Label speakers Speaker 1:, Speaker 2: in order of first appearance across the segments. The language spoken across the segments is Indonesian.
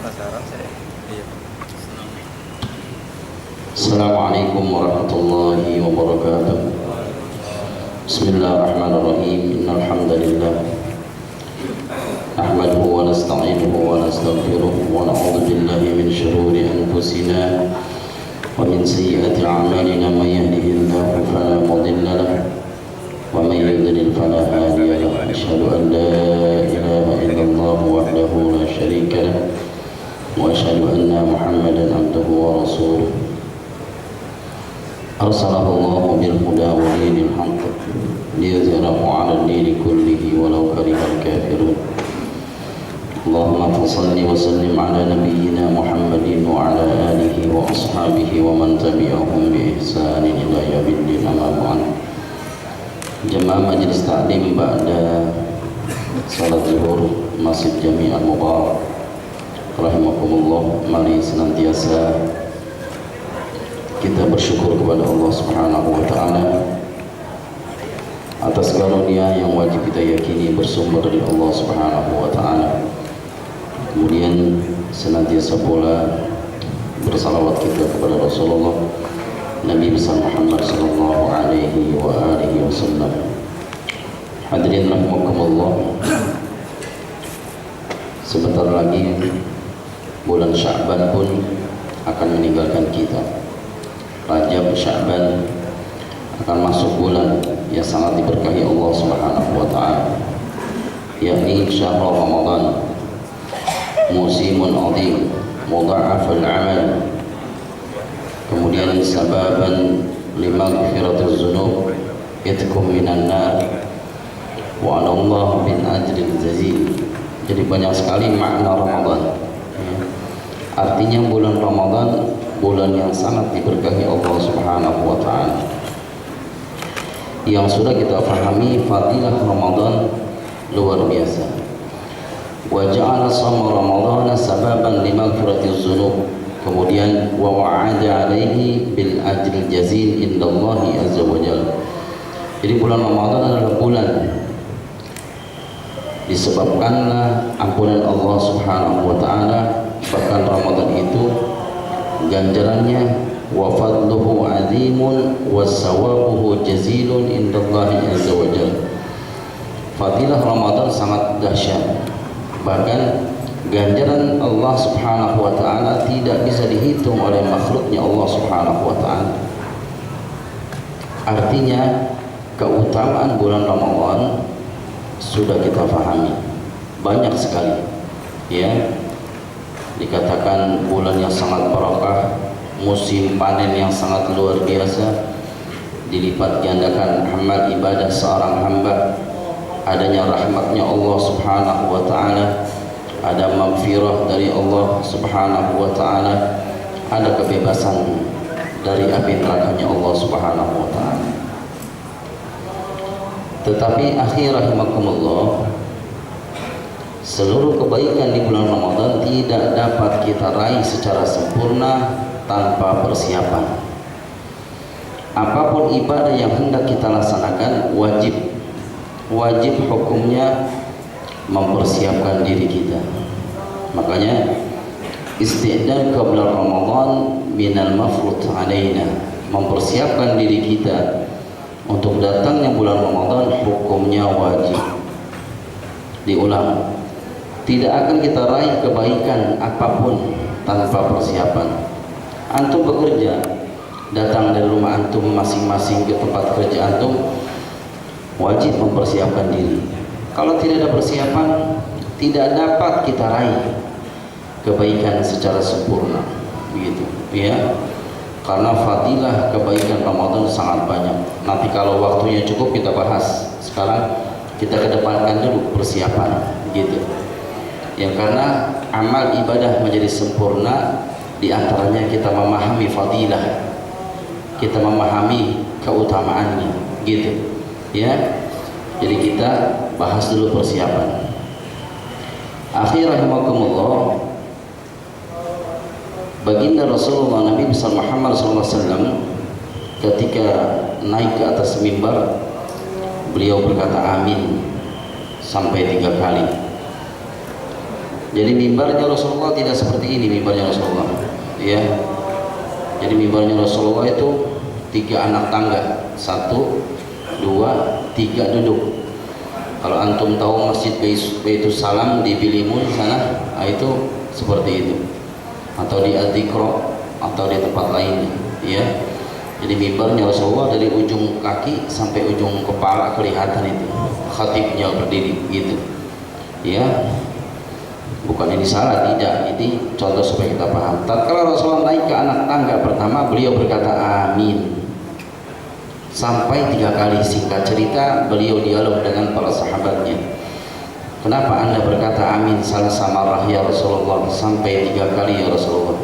Speaker 1: penasaran saya. Iya.
Speaker 2: Assalamualaikum warahmatullahi wabarakatuh. Bismillahirrahmanirrahim. Innal hamdalillah nahmaduhu wa nasta'inuhu wa nastaghfiruh wa na'udzu billahi min shururi anfusina wa min sayyiati a'malina. May yahdihillahu fala mudilla lahu wa may yudlil fala hadiya lahu. Asyhadu an la ilaha illallah wahdahu la syarika lahu wa asyhadu anna Muhammadan abduhu wa rasuluh. أرسله الله بالهدى ودين الحق ليظهره على الدين كله ولو كره الكافرون. اللهم صل وسلم على نبينا محمد وعلى آله وأصحابه ومن تبعهم بإحسان إلى يوم الدين. أما بعد. Jemaah Majelis Ta'lim ba'da salat zuhur Masjid Jami' Al-Mubarak rahimakumullah, mari senantiasa kita bersyukur kepada Allah Subhanahu wa taala atas karunia yang wajib kita yakini bersumber dari Allah Subhanahu wa taala. Kemudian senantiasa pula bersalawat kita kepada Rasulullah Nabi besar Muhammad sallallahu alaihi wa alihi wasallam. Hadirin rahimakumullah, sebentar lagi bulan Sya'ban pun akan meninggalkan kita. Rajab Sya'ban akan masuk bulan yang sangat diberkahi Allah Subhanahu wa taala, yakni syahrul Ramadan, musimun azim mudha'aful amal, kemudian sababan limaghfiratiz dzunub, itqum minan nar wa 'ala Allah bin ajril jazil. Jadi banyak sekali makna Ramadan. Artinya bulan Ramadan bulan yang sangat diberkahi Allah Subhanahu wa taala. Yang sudah kita pahami fadilah Ramadan luar biasa. Wa ja'ala shawma Ramadan sababan limaghfiratiz dzunub. Kemudian wa wa'ada 'alaihi bil ajril jazil indallahi azza wa jalla. Jadi bulan Ramadan adalah bulan disebabkanlah ampunan Allah Subhanahu wa taala. Bahkan Ramadan itu ganjarannya wa fadluhu azimun wa sawabuhu jazilun indallahi azza wa jalla. Fadilah Ramadan sangat dahsyat, bahkan ganjaran Allah Subhanahu wa taala tidak bisa dihitung oleh makhluknya Allah Subhanahu wa taala. Artinya keutamaan bulan Ramadan sudah kita pahami banyak sekali, ya. Dikatakan bulan yang sangat barakah, musim panen yang sangat luar biasa, dilipat gandakan amal ibadah seorang hamba, adanya rahmatnya Allah Subhanahu wa taala, ada maghfirah dari Allah Subhanahu wa taala, ada kebebasan dari api nerakanya Allah Subhanahu wa taala. Tetapi akhir rahimakumullah, seluruh kebaikan di bulan Ramadan tidak dapat kita raih secara sempurna tanpa persiapan. Apapun ibadah yang hendak kita laksanakan wajib hukumnya mempersiapkan diri kita. Makanya istidad qabla Ramadan minal mafrud alaina, mempersiapkan diri kita untuk datangnya bulan Ramadan hukumnya wajib. Diulang, tidak akan kita raih kebaikan apapun tanpa persiapan. Antum bekerja, datang dari rumah antum masing-masing ke tempat kerja antum, wajib mempersiapkan diri. Kalau tidak ada persiapan, tidak dapat kita raih kebaikan secara sempurna, begitu, ya. Karena fadilah kebaikan Ramadan sangat banyak. Nanti kalau waktunya cukup kita bahas. Sekarang kita kedepankan dulu persiapan, gitu. Yang karena amal ibadah menjadi sempurna diantaranya kita memahami fadilah, kita memahami keutamaannya, gitu, ya. Jadi kita bahas dulu persiapan. Akhir rahimakumullah, baginda Rasulullah Nabi besar Muhammad SAW ketika naik ke atas mimbar, beliau berkata amin sampai 3 kali. Jadi mimbarnya Rasulullah tidak seperti ini mimbarnya Rasulullah. Ya. Jadi mimbarnya Rasulullah itu 3 anak tangga, 1, 2, 3 duduk. Kalau antum tahu Masjid Baitus Salam di Bilimun sana, itu seperti itu. Atau di Al-Dhikra atau di tempat lainnya, ya. Jadi mimbarnya Rasulullah dari ujung kaki sampai ujung kepala kelihatan itu. Khatibnya berdiri gitu. Ya. Bukan ini salah, tidak. Ini contoh supaya kita paham. Tatkala Rasulullah naik ke anak tangga pertama, beliau berkata amin. Sampai 3 kali. Singkat cerita, beliau dialog dengan para sahabatnya. Kenapa anda berkata amin salah samarah ya Rasulullah sampai 3 kali ya Rasulullah?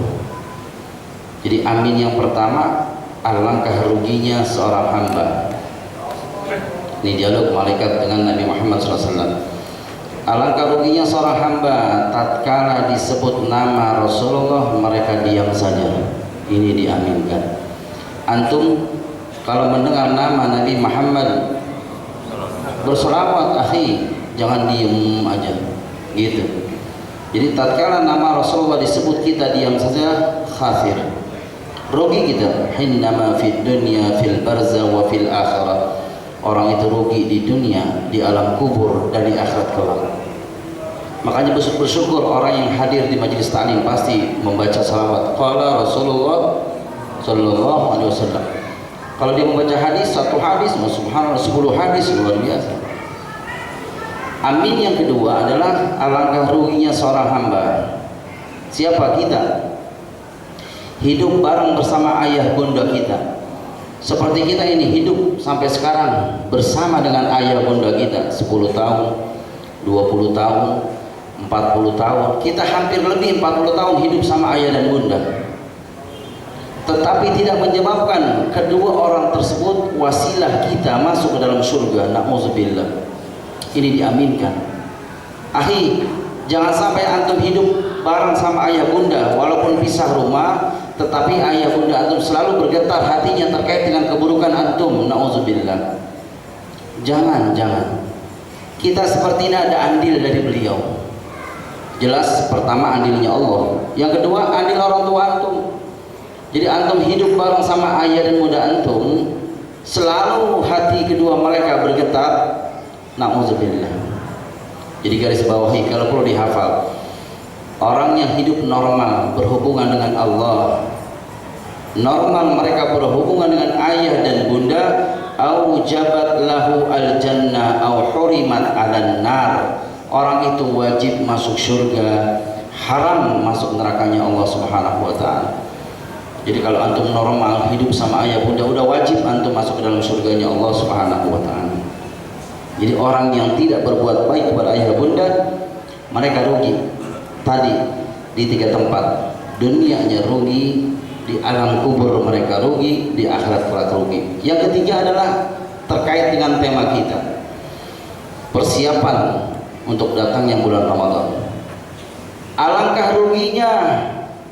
Speaker 2: Jadi amin yang pertama, alangkah ruginya seorang hamba. Ini dialog malaikat dengan Nabi Muhammad SAW. Alangkah ruginya seorang hamba tatkala disebut nama Rasulullah mereka diam saja. Ini diaminkan. Antum kalau mendengar nama Nabi Muhammad berselawat, akhi, jangan diem aja gitu. Jadi tatkala nama Rasulullah disebut kita diam saja, khasir, rugi kita. Hinnama fid dunya fil barza wa fil akhirah. Orang itu rugi di dunia, di alam kubur, dan di akhirat kelak. Makanya bersyukur orang yang hadir di majelis ta'lim pasti membaca salawat. Qala Rasulullah sallallahu alaihi wasallam. Kalau dia membaca hadis, 1 hadis, subhanallah, 10 hadis, luar biasa. Amin yang kedua adalah alangkah ruginya seorang hamba. Siapa kita? Hidup bareng bersama ayah bunda kita. Seperti kita ini hidup sampai sekarang bersama dengan ayah bunda kita 10 tahun, 20 tahun, 40 tahun. Kita hampir lebih 40 tahun hidup sama ayah dan bunda. Tetapi tidak menyebabkan kedua orang tersebut wasilah kita masuk ke dalam surga. Na'udzubillah. Ini diaminkan. Akhi, jangan sampai antum hidup bareng sama ayah bunda walaupun pisah rumah, tetapi ayah bunda antum selalu bergetar hatinya terkait dengan keburukan antum. Na'udzubillah. Jangan. Kita seperti ini ada andil dari beliau. Jelas pertama andilnya Allah, yang kedua andil orang tua antum. Jadi antum hidup bareng sama ayah dan bunda antum, selalu hati kedua mereka bergetar. Na'udzubillah. Jadi garis bawahi, kalau perlu dihafal, orang yang hidup normal berhubungan dengan Allah, normal mereka berhubungan dengan ayah dan bunda, au jabat lahu al jannah au hurimat alan nar. Orang itu wajib masuk surga, haram masuk nerakanya Allah Subhanahu wa taala. Jadi kalau antum normal hidup sama ayah bunda, udah wajib antum masuk ke dalam surganya Allah Subhanahu wa taala. Jadi orang yang tidak berbuat baik kepada ayah bunda, mereka rugi. Tadi di 3 tempat, dunianya rugi, di alam kubur mereka rugi, di akhirat kelak rugi. Yang ketiga adalah terkait dengan tema kita, persiapan untuk datangnya bulan Ramadan. Alangkah ruginya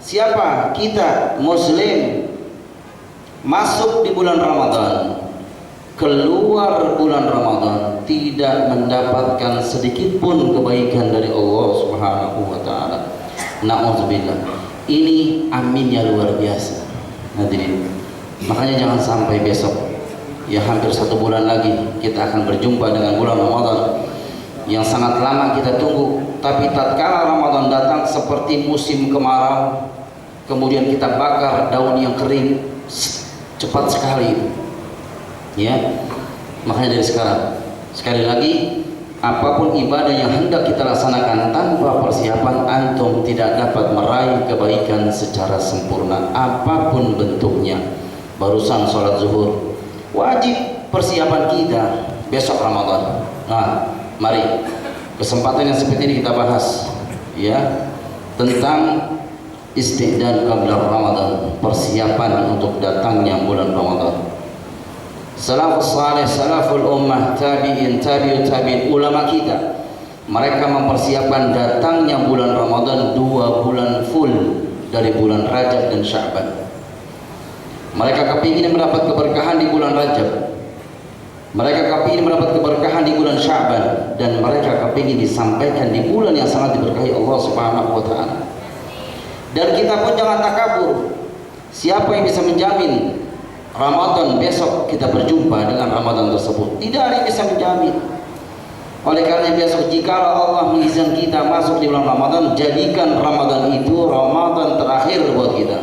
Speaker 2: siapa? Kita Muslim masuk di bulan Ramadan, keluar bulan Ramadan tidak mendapatkan sedikit pun kebaikan dari Allah Subhanahu wa taala. Na'udzubillah. Ini aminnya luar biasa. Hadirin. Makanya jangan sampai besok, ya hampir 1 bulan lagi kita akan berjumpa dengan bulan Ramadan yang sangat lama kita tunggu. Tapi tatkala Ramadan datang seperti musim kemarau, kemudian kita bakar daun yang kering, cepat sekali. Ya, makanya dari sekarang, sekali lagi, apapun ibadah yang hendak kita laksanakan tanpa persiapan, antum tidak dapat meraih kebaikan secara sempurna apapun bentuknya. Barusan sholat zuhur, wajib persiapan kita besok Ramadan. Nah, mari kesempatan yang seperti ini kita bahas, ya, tentang istidad qabla Ramadan, persiapan untuk datangnya bulan Ramadan. Salafus salih, salaful ummah, tabi'in, tabi'ut tabi'in, ulama kita, mereka mempersiapkan datangnya bulan Ramadan 2 bulan full dari bulan Rajab dan Sya'ban. Mereka kepingin mendapat keberkahan di bulan Rajab. Mereka kepingin mendapat keberkahan di bulan Sya'ban, dan mereka kepingin disampaikan di bulan yang sangat diberkahi Allah Subhanahu wa taala. Dan kita pun jangan takabur. Siapa yang bisa menjamin Ramadan besok kita berjumpa dengan Ramadan tersebut? Tidak ada yang bisa menjamin. Oleh karena besok jika Allah mengizinkan kita masuk di bulan Ramadan, jadikan Ramadan itu Ramadan terakhir buat kita.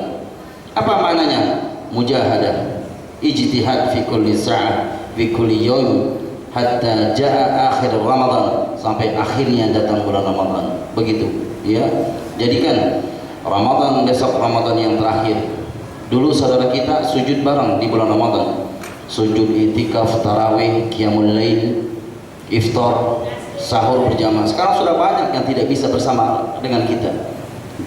Speaker 2: Apa maknanya? Mujahadah, ijtihad fi kulli sa'ah, fi kulli yawm, hatta jaa akhir Ramadan, sampai akhirnya datang bulan Ramadan. Begitu, ya. Jadikan Ramadan besok Ramadan yang terakhir. Dulu saudara kita sujud bareng di bulan Ramadan, sujud itikaf, tarawih, qiyamul lail, iftar, sahur berjamaah. Sekarang sudah banyak yang tidak bisa bersama dengan kita.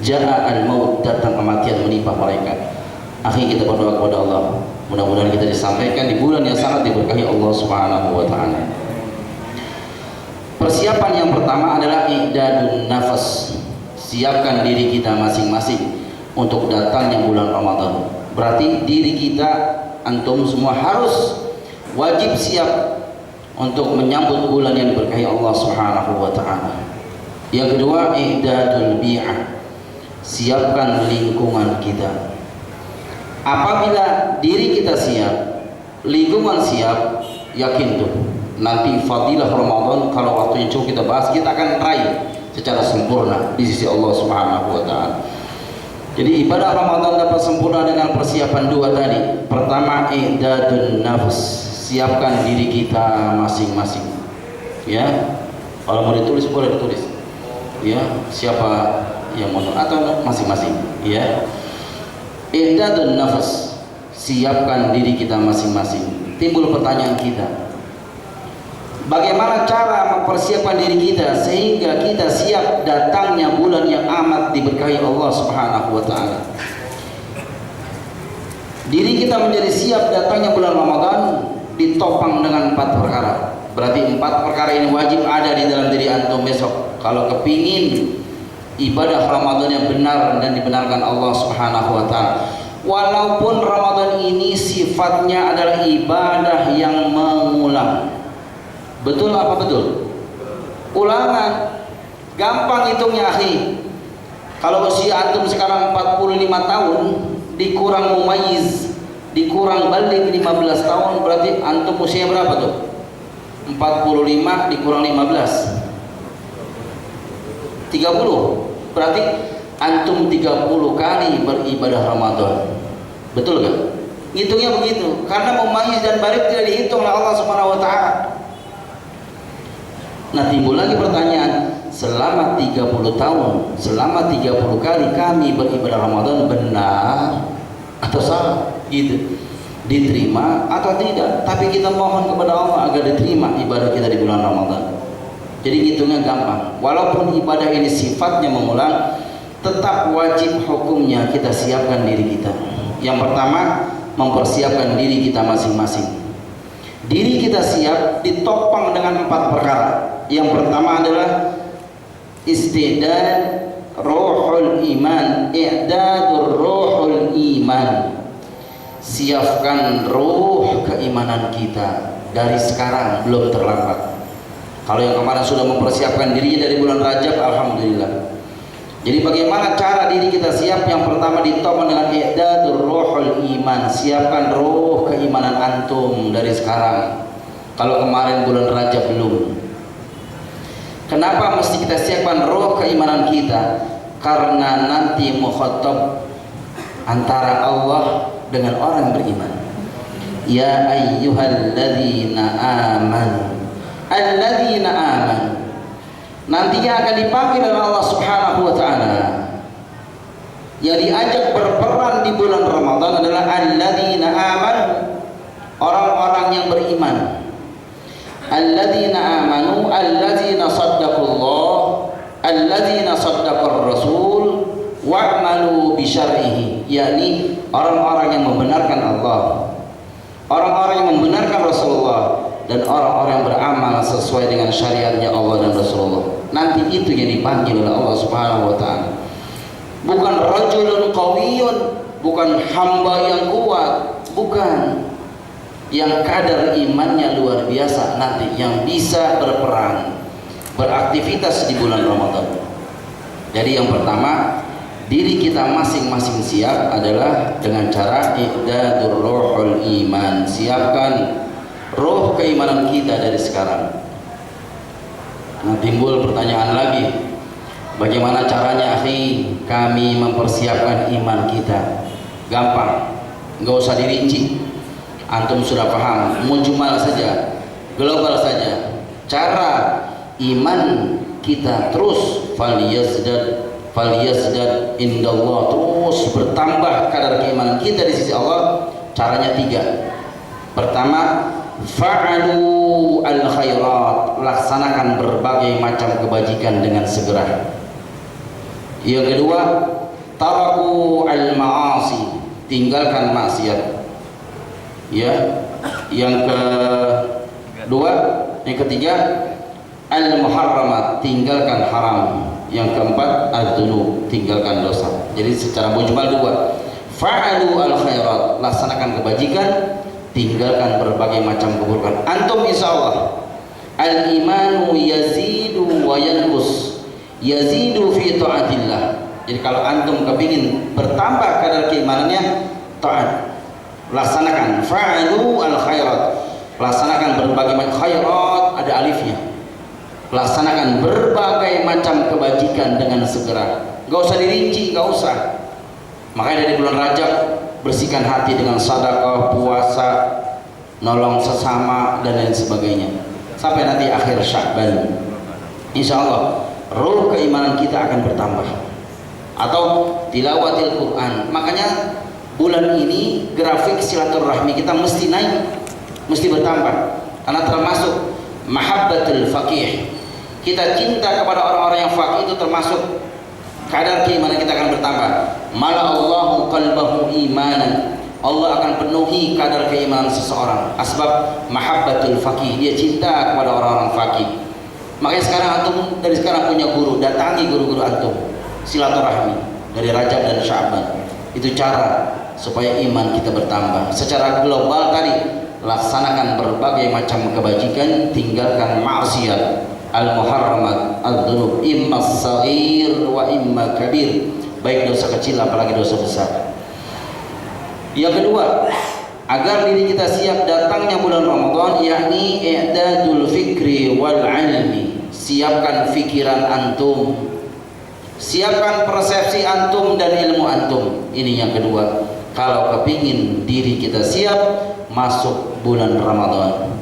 Speaker 2: Jaa al-maut, datang kematian menimpa mereka. Akhirnya kita berdoa kepada Allah, mudah-mudahan kita disampaikan di bulan yang sangat diberkahi Allah Subhanahu wa taala. Persiapan yang pertama adalah i'dadun nafas. Siapkan diri kita masing-masing untuk datangnya bulan Ramadan. Berarti diri kita, antum semua harus wajib siap untuk menyambut bulan yang diberkahi Allah Subhanahu wa taala. Yang kedua, i'dadul bi'ah. Siapkan lingkungan kita. Apabila diri kita siap, lingkungan siap, yakin tuh nanti fadilah Ramadan kalau waktunya cukup kita bahas, kita akan raih secara sempurna di sisi Allah Subhanahu wa taala. Jadi ibadah Ramadan dapat sempurna dengan persiapan dua tadi. Pertama, i'dadun nafs, siapkan diri kita masing-masing. Ya, kalau mau ditulis boleh ditulis. Ya, siapa yang mau atau masing-masing. Ya, i'dadun nafs, siapkan diri kita masing-masing. Timbul pertanyaan kita, bagaimana cara mempersiapkan diri kita sehingga kita siap datangnya bulan yang amat diberkahi Allah Subhanahu wa taala? Diri kita menjadi siap datangnya bulan Ramadan ditopang dengan 4 perkara. Berarti 4 perkara ini wajib ada di dalam diri antum besok kalau kepingin ibadah Ramadan yang benar dan dibenarkan Allah Subhanahu wa taala. Walaupun Ramadan ini sifatnya adalah ibadah yang mengulang. Betul apa betul? Ulangan. Gampang hitungnya, akhi. Kalau usia antum sekarang 45 tahun dikurang mumayyiz, dikurang balik 15 tahun, berarti antum usia berapa tuh? 45 dikurang 15 30. Berarti antum 30 kali beribadah Ramadan. Betul gak? Hitungnya begitu. Karena mumayyiz dan balik tidak dihitung oleh Allah Subhanahu wa taala. Nah, timbul lagi pertanyaan, selama 30 tahun, selama 30 kali kami beribadah Ramadan, benar atau salah? Gitu. Diterima atau tidak? Tapi kita mohon kepada Allah agar diterima ibadah kita di bulan Ramadan. Jadi hitungnya gampang. Walaupun ibadah ini sifatnya mengulang, tetap wajib hukumnya kita siapkan diri kita. Yang pertama, mempersiapkan diri kita masing-masing. Diri kita siap ditopang dengan 4 perkara. Yang pertama adalah istidad ruhul iman, i'dadur ruhul iman. Siapkan ruh keimanan kita dari sekarang, belum terlambat. Kalau yang kemarin sudah mempersiapkan dirinya dari bulan Rajab, alhamdulillah. Jadi bagaimana cara diri kita siap? Yang pertama ditopang dengan i'dadur ruhul iman. Siapkan ruh keimanan antum dari sekarang. Kalau kemarin bulan Rajab belum. Kenapa mesti kita siapkan ruh keimanan kita? Karena nanti mukhatab antara Allah dengan orang beriman. Ya ayyuhalladzina amanu, alladzina amanu. Nantinya akan dipanggil oleh Allah Subhanahu wa taala. Yang diajak berperan di bulan Ramadan adalah alladzina amanu, orang-orang yang beriman. Alladzina amanu, alladzina saddaqullah, alladzina saddaqar rasul wa'malu bi syar'ihi, yakni orang-orang yang membenarkan Allah, orang-orang yang membenarkan Rasulullah, dan orang-orang yang beramal sesuai dengan syariatnya Allah dan Rasulullah. Nanti itu yang dipanggil oleh Allah Subhanahu wa taala. Bukan rajulun qawiyun, bukan hamba yang kuat, bukan. yang kadar imannya luar biasa nanti, yang bisa berperan, beraktivitas di bulan Ramadan. Jadi yang pertama, diri kita masing-masing siap adalah dengan cara i'dadur ruhul iman. Siapkan roh keimanan kita dari sekarang. Nah, timbul pertanyaan lagi, bagaimana caranya akhi kami mempersiapkan iman kita? Gampang, nggak usah dirinci. Antum sudah paham, mujmal saja, global saja. Cara iman kita terus falyazdad indallah, terus bertambah kadar keimanan kita di sisi Allah. Caranya 3. Pertama, fa'alu al khairat, laksanakan berbagai macam kebajikan dengan segera. Yang kedua, taraku al ma'asi, tinggalkan maksiat. Ya, yang ketiga al muharramat, tinggalkan haram. Yang keempat adzunub, tinggalkan dosa. Jadi secara mujmal 2, fa'alu al khairat, laksanakan kebajikan, tinggalkan berbagai macam keburukan. Antum insyaallah al imanu yazidu wa yanqus, yazidu fi taatillah. Jadi kalau antum kepingin bertambah kadar keimanannya, taat, laksanakan fa'alu al khairat, laksanakan berbagai macam khairat, ada alifnya. Laksanakan berbagai macam kebajikan dengan segera. Gak usah dirinci, gak usah. Makanya dari bulan Rajab, bersihkan hati dengan sedekah, puasa, nolong sesama dan lain sebagainya. Sampai nanti akhir Sya'ban, insya Allah ruh keimanan kita akan bertambah. Atau tilawatil Quran. Makanya bulan ini grafik silaturahmi kita mesti naik, mesti bertambah. Karena termasuk mahabbatul faqih, kita cinta kepada orang-orang yang faqih, itu termasuk kadar keimanan kita akan bertambah. Mala'allahu qalbahu imanan, Allah akan penuhi kadar keimanan seseorang. Asbab mahabbatul faqih, dia cinta kepada orang-orang faqih. Makanya sekarang antum dari sekarang punya guru, datangi guru-guru antum, silaturahmi dari Rajab dan Sya'ban. Itu cara supaya iman kita bertambah. Secara global tadi, laksanakan berbagai macam kebajikan, tinggalkan maksiat, al-muharramat, al-dzunub, imma saghir wa imma kabir, baik dosa kecil apalagi dosa besar. Yang kedua, agar diri kita siap datangnya bulan Ramadan, yakni i'dadul fikri wal ilmi. Siapkan fikiran antum, siapkan persepsi antum dan ilmu antum. Ini yang kedua, kalau kepingin diri kita siap masuk bulan Ramadan.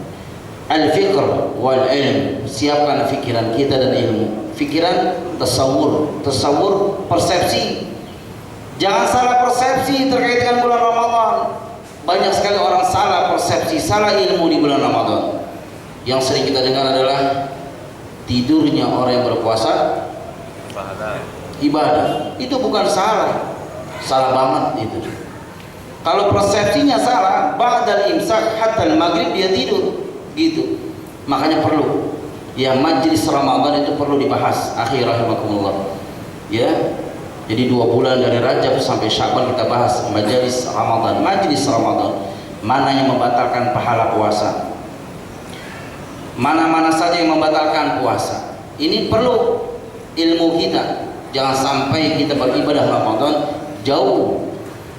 Speaker 2: Al-fikr wal ilm, siapkan fikiran kita dan ilmu. Fikiran, tasawur, persepsi. Jangan salah persepsi terkait dengan bulan Ramadan. Banyak sekali orang salah persepsi, salah ilmu di bulan Ramadan. Yang sering kita dengar adalah tidurnya orang yang berpuasa ibadah. Itu bukan salah, salah banget itu. Kalau persepsinya salah, ba'dal imsak hatta maghrib dia tidur, gitu. Makanya perlu, ya majelis Ramadan itu perlu dibahas. Akhir rahimakumullah. Ya, jadi 2 bulan dari Rajab sampai Sya'ban kita bahas majelis Ramadan. Majelis Ramadan, mana yang membatalkan pahala puasa, mana-mana saja yang membatalkan puasa. Ini perlu ilmu kita. Jangan sampai kita beribadah Ramadan jauh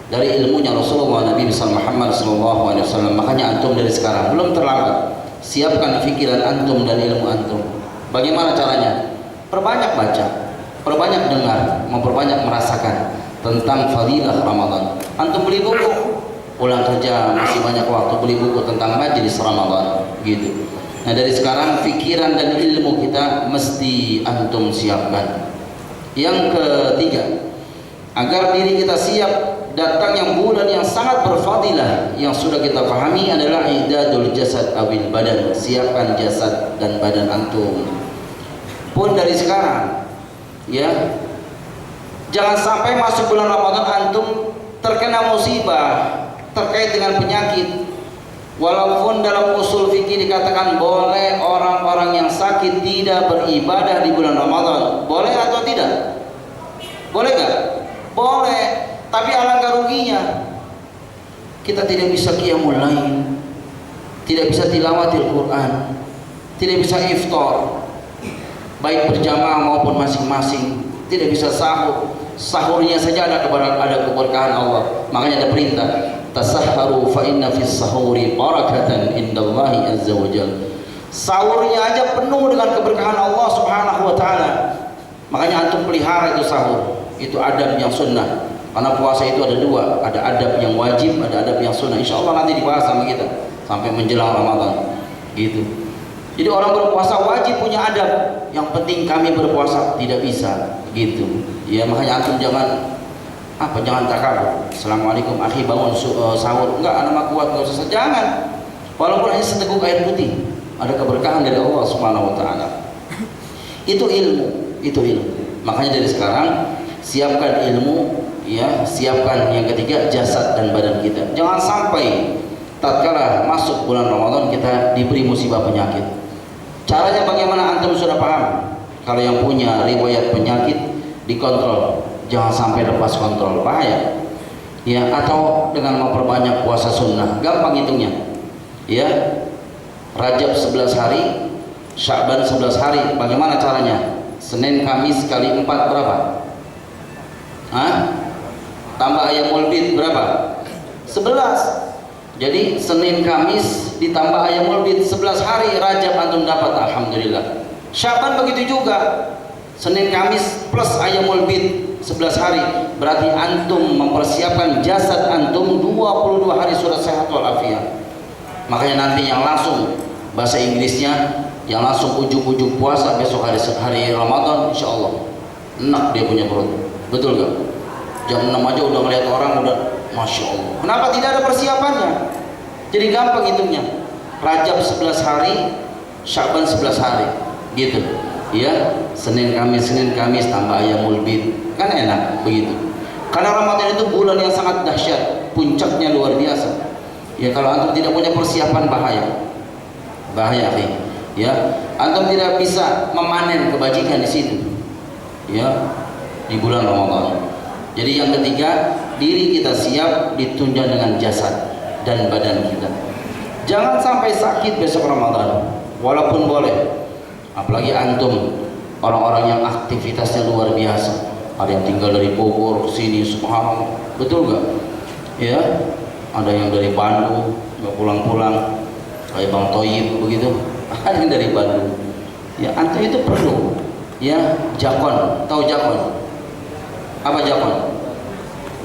Speaker 2: dari ilmunya Rasulullah Nabi Muhammad SAW. Makanya antum dari sekarang belum terlambat, siapkan pikiran antum dan ilmu antum. Bagaimana caranya? Perbanyak baca, perbanyak dengar, memperbanyak merasakan tentang fadilah Ramadan. Antum beli buku, pulang kerja masih banyak waktu beli buku tentang majelis Ramadan, gitu. Nah dari sekarang pikiran dan ilmu kita mesti antum siapkan. Yang ketiga, agar diri kita siap datang yang bulan yang sangat berfadilah, yang sudah kita pahami adalah i'dadul jasad awil badan. Siapkan jasad dan badan antum pun dari sekarang, ya. Jangan sampai masuk bulan Ramadan antum terkena musibah terkait dengan penyakit. Walaupun dalam usul fikih dikatakan boleh orang-orang yang sakit tidak beribadah di bulan Ramadan, boleh atau tidak? Boleh nggak? Boleh. Tapi alangkah ruginya kita tidak bisa qiyamul lail, tidak bisa tilawatil Quran, tidak bisa iftar baik berjamaah maupun masing-masing, tidak bisa sahur. Sahurnya saja ada keberkahan Allah. Makanya ada perintah, tasahharu fa inna fis sahuri barakatan indallahi azza wajalla. Sahurnya aja penuh dengan keberkahan Allah Subhanahu wa taala. Makanya antum pelihara itu sahur. Itu adab yang sunnah. Karena puasa itu ada dua, ada adab yang wajib, ada adab yang sunnah. Insyaallah nanti dibahas sama kita sampai menjelang Ramadan. Gitu. Jadi orang berpuasa wajib punya adab. Yang penting kami berpuasa tidak bisa, gitu. Ya makanya antum jangan takabur. Assalamualaikum akhi, bangun sahur. Enggak, anak mah kuat, enggak usah. Jangan. Walaupun hanya seteguk air putih, ada keberkahan dari Allah Subhanahu wa taala. Itu ilmu. Makanya dari sekarang siapkan ilmu, ya, siapkan yang ketiga jasad dan badan kita. Jangan sampai tatkala masuk bulan Ramadan kita diberi musibah penyakit. Caranya bagaimana antum sudah paham. Kalau yang punya riwayat penyakit dikontrol, jangan sampai lepas kontrol, bahaya. Ya, atau dengan memperbanyak puasa sunnah, gampang hitungnya. Ya, Rajab 11 hari, Sya'ban 11 hari. Bagaimana caranya? Senin Kamis kali 4 berapa? Tambah ayamul bid berapa? 11. Jadi Senin Kamis ditambah ayamul bid 11 hari Rajab antum dapat, alhamdulillah. Sya'ban begitu juga. Senin Kamis plus ayamul bid 11 hari. Berarti antum mempersiapkan jasad antum 22 hari sudah sehat walafiat. Makanya nanti yang langsung bahasa Inggrisnya, yang langsung ujuk-ujuk puasa besok hari Ramadan, insyaallah enak dia punya perut. Betul gak? Jam 6 aja udah ngeliat orang udah Masya Allah. Kenapa tidak ada persiapannya? Jadi gampang hitungnya. Rajab 11 hari, Sya'ban 11 hari, gitu. Ya, Senin Kamis tambah ayamul bid, kan enak begitu. Karena Ramadan itu bulan yang sangat dahsyat, puncaknya luar biasa. Ya kalau antum tidak punya persiapan bahaya, ya. Antum tidak bisa memanen kebajikan di situ, ya, di bulan Ramadan. Jadi yang ketiga, diri kita siap ditunjang dengan jasad dan badan kita. Jangan sampai sakit besok Ramadan, walaupun boleh. Apalagi antum orang-orang yang aktivitasnya luar biasa. Ada yang tinggal dari Bogor ke sini, subhanallah. Betul gak? Ya, ada yang dari Bandung nggak pulang-pulang, kayak Bang Toyib begitu. Ada yang dari Bandung. Ya, antum itu perlu. Ya, jakon. Tahu jakon? Apa jakon?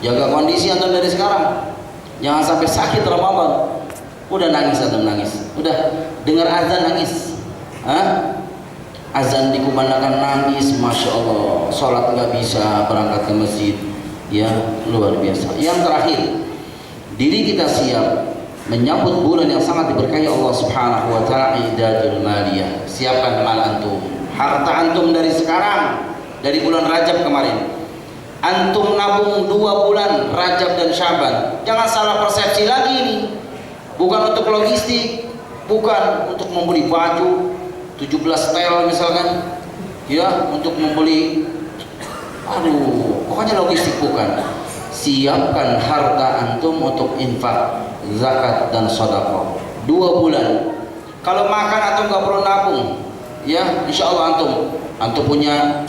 Speaker 2: Jaga kondisi antum dari sekarang. Jangan sampai sakit Ramadan. Udah nangis antum nangis. Udah dengar azan nangis. Azan dikumandangkan nangis, masya Allah. Sholat nggak bisa, berangkat ke masjid. Ya, luar biasa. Yang terakhir, diri kita siap menyambut bulan yang sangat diberkahi Allah Subhanahu wa taala, idadul maliyah. Siapkan mal antum, harta antum dari sekarang, dari bulan Rajab kemarin. Antum nabung 2 bulan Rajab dan Sya'ban. Jangan salah persepsi lagi ini. Bukan untuk logistik, bukan untuk membeli baju 17 setel misalkan, ya, untuk membeli, pokoknya logistik bukan. Siapkan harta antum untuk infak, zakat dan sedekah 2 bulan. Kalau makan antum nggak perlu nabung, ya, insya Allah antum punya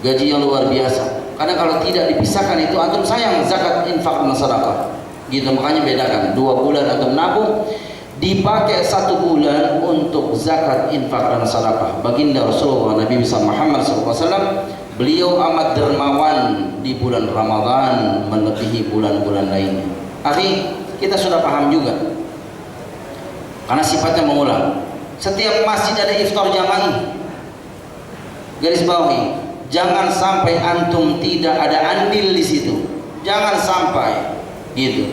Speaker 2: gaji yang luar biasa. Karena kalau tidak dipisahkan itu antum sayang zakat, infak dan sedekah. Gitu, makanya bedakan 2 bulan antum nabung, dipakai 1 bulan untuk zakat, infak dan sedekah. Baginda Rasulullah Nabi Muhammad SAW, beliau amat dermawan di bulan Ramadan melebihi bulan-bulan lainnya. Akhi, kita sudah paham juga. Karena sifatnya mengulang. Setiap masjid ada iftar jama'i. Garis bawahi, jangan sampai antum tidak ada andil di situ. Jangan sampai, gitu.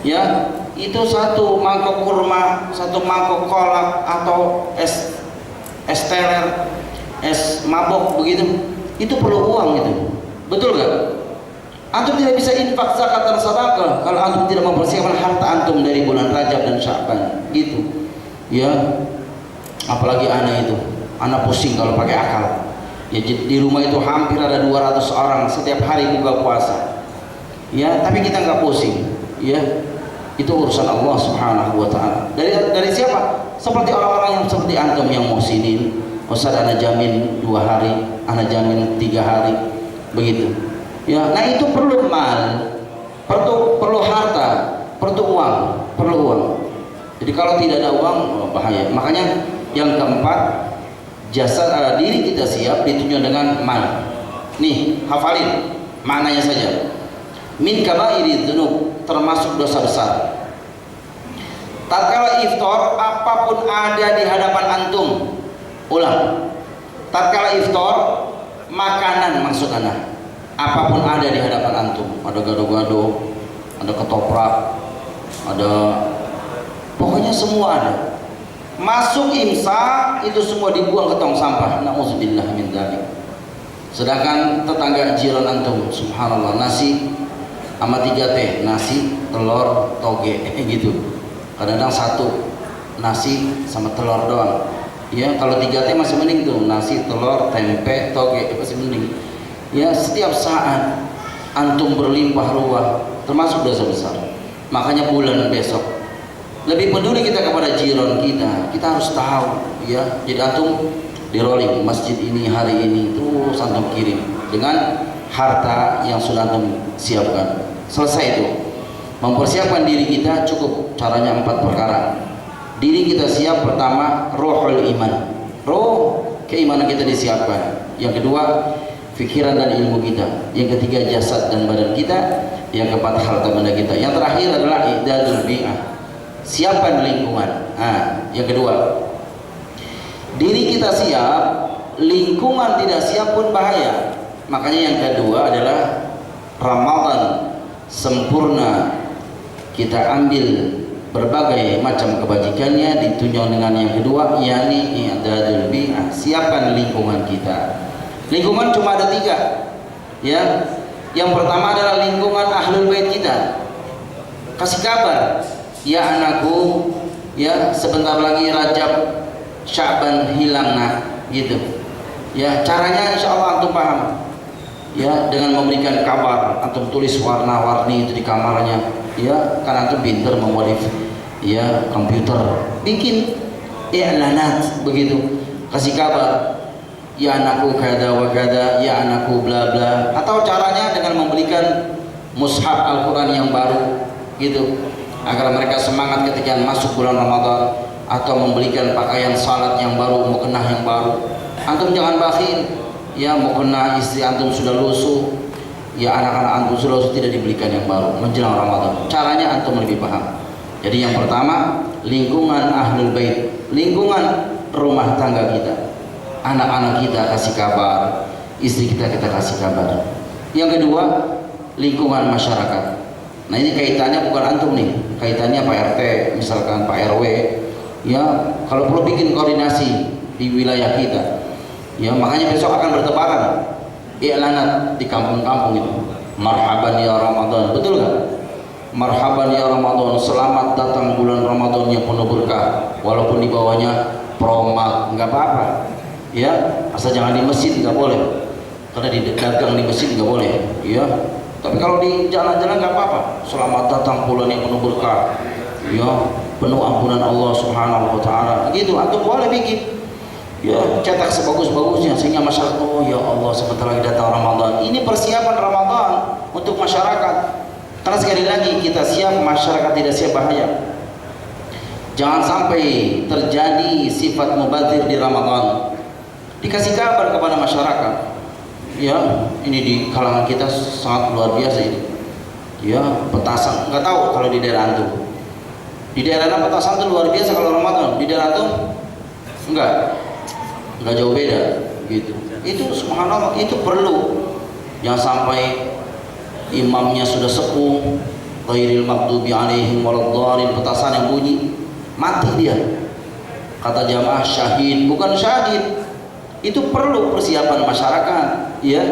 Speaker 2: Ya, itu 1 mangkok kurma, 1 mangkok kolak atau es teler, es mabok begitu. Itu perlu uang itu. Betul gak? Antum tidak bisa infak, zakat dan sedekah kalau antum tidak mempersiapkan harta antum dari bulan Rajab dan Sya'ban, gitu. Ya. Apalagi anak itu. Anak pusing kalau pakai akal. Ya, di rumah itu hampir ada 200 orang setiap hari buka puasa. Ya, tapi kita nggak pusing. Ya. Itu urusan Allah Subhanahu wa taala. Dari siapa? Seperti orang-orang yang seperti antum yang muhsinin. Ustaz, ana jamin 2 hari, ana jamin 3 hari, begitu. Ya, nah itu perlu mal, perlu harta, perlu uang. Jadi kalau tidak ada uang bahaya. Makanya yang keempat, jasa diri kita siap ditunjuk dengan mal. Nih, hafalin maknanya saja. Min kabairi dzunub, termasuk dosa besar. Tatkala iftar, apapun ada di hadapan antum, ulang. Tatkala iftar, makanan maksud anak, apapun ada di hadapan antum, ada gado-gado, ada ketoprak, ada, pokoknya semua ada. Masuk imsak itu semua dibuang ke tong sampah. Nauzubillah min dzalik. Sedangkan tetangga jiran antum, subhanallah, nasi sama 3 teh, nasi, telur, toge, gitu. Kadang-kadang 1 nasi sama telur doang. Ya, kalau 3 teh masih mending tuh, nasi, telur, tempe, toge, masih mending. Ya, setiap saat antum berlimpah ruah, termasuk dosa besar. Makanya bulan besok lebih peduli kita kepada jiran kita harus tahu, ya. Jadi antum di rolling masjid ini hari ini terus antum kirim dengan harta yang sudah antum siapkan. Selesai itu. Mempersiapkan diri kita cukup, caranya 4 perkara. Diri kita siap, pertama rohul iman, roh keimanan kita disiapkan. Yang kedua pikiran dan ilmu kita. Yang ketiga jasad dan badan kita. Yang keempat harta benda kita. Yang terakhir adalah i'dadul bi'ah, siapkan lingkungan. Yang kedua, diri kita siap, lingkungan tidak siap pun bahaya. Makanya yang kedua adalah Ramadan sempurna, kita ambil berbagai macam kebajikannya, ditunjang dengan yang kedua, yakni i'dadul bi'ah, siapkan lingkungan kita. Lingkungan cuma ada 3, ya. Yang pertama adalah lingkungan ahlul bait kita. Kasih kabar, ya anakku, ya sebentar lagi Rajab Sya'ban hilang nak, gitu. Ya, caranya insya Allah antum paham. Ya, dengan memberikan kabar, antum tulis warna-warni itu di kamarnya. Ya, karena antum pintar memodif, ya, komputer, bikin i'lanat begitu. Kasih kabar, ya anakku kada wa kada, ya anakku bla bla. Atau caranya dengan memberikan mushaf Al-Quran yang baru, gitu, agar mereka semangat ketika masuk bulan Ramadan. Atau memberikan pakaian salat yang baru, mukena yang baru. Antum jangan bakhil, ya, mukena istri antum sudah lusuh, ya anak-anak antum sudah lusuh, tidak dibelikan yang baru menjelang Ramadan. Caranya antum lebih paham. Jadi yang pertama lingkungan ahlul bait, lingkungan rumah tangga kita, anak-anak kita kasih kabar, istri kita kasih kabar. Yang kedua lingkungan masyarakat. Nah ini kaitannya bukan antum nih, kaitannya Pak RT, misalkan Pak RW. Ya, kalau perlu bikin koordinasi di wilayah kita. Ya, makanya besok akan bertebaran i'lanat di kampung-kampung itu. Marhaban ya Ramadan, betul nggak? Marhaban ya Ramadan, selamat datang bulan Ramadan yang penuh berkah. Walaupun di bawahnya promak, nggak apa-apa. Ya, asal jangan di masjid nggak boleh. Karena di dagang di masjid nggak boleh. Ya, tapi kalau di jalan-jalan nggak apa-apa. Selamat datang bulan yang penuh berkah. Ya, penuh ampunan Allah Subhanahu wa taala. Gitu antum boleh bikin. Ya, cetak sebagus-bagusnya sehingga masyarakat, oh ya Allah sebentar lagi datang Ramadan. Ini persiapan Ramadan untuk masyarakat. Karena sekali lagi kita siap, masyarakat tidak siap, bahaya. Jangan sampai terjadi sifat mubadzir di Ramadan. Dikasih kabar kepada masyarakat. Ya, ini di kalangan kita sangat luar biasa ini. Ya, petasan. Enggak tahu kalau di daerah antum. Di daerah petasan itu luar biasa kalau Ramadan. Di daerah itu enggak jauh beda gitu. Itu subhanallah, itu perlu. Jangan sampai imamnya sudah sepuh, ghairil maghdubi alaihim waladdallin, petasan yang bunyi, mati dia. Kata jamaah syahid, bukan syahid. Itu perlu persiapan masyarakat, ya.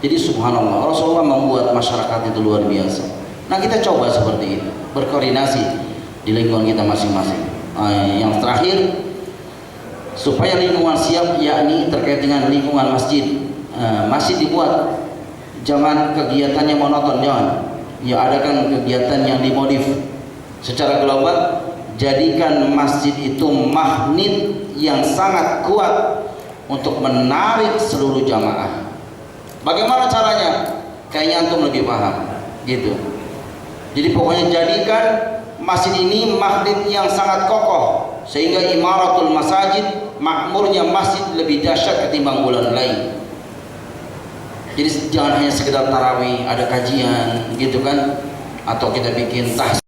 Speaker 2: Jadi subhanallah, Rasulullah membuat masyarakat itu luar biasa. Nah, kita coba seperti itu, berkoordinasi di lingkungan kita masing-masing. Yang terakhir, supaya lingkungan siap, yakni terkait dengan lingkungan masjid. Masjid dibuat, jangan kegiatannya monoton, jangan. Ya, adakan kegiatan yang dimodif. Secara global, jadikan masjid itu magnet yang sangat kuat untuk menarik seluruh jamaah. Bagaimana caranya? Kayaknya antum lebih paham, gitu. Jadi pokoknya jadikan masjid ini magnet yang sangat kokoh, sehingga imaratul masajid, makmurnya masjid lebih dahsyat ketimbang bulan lain. Jadi jangan hanya sekedar tarawih, ada kajian, gitu kan? Atau kita bikin tahsin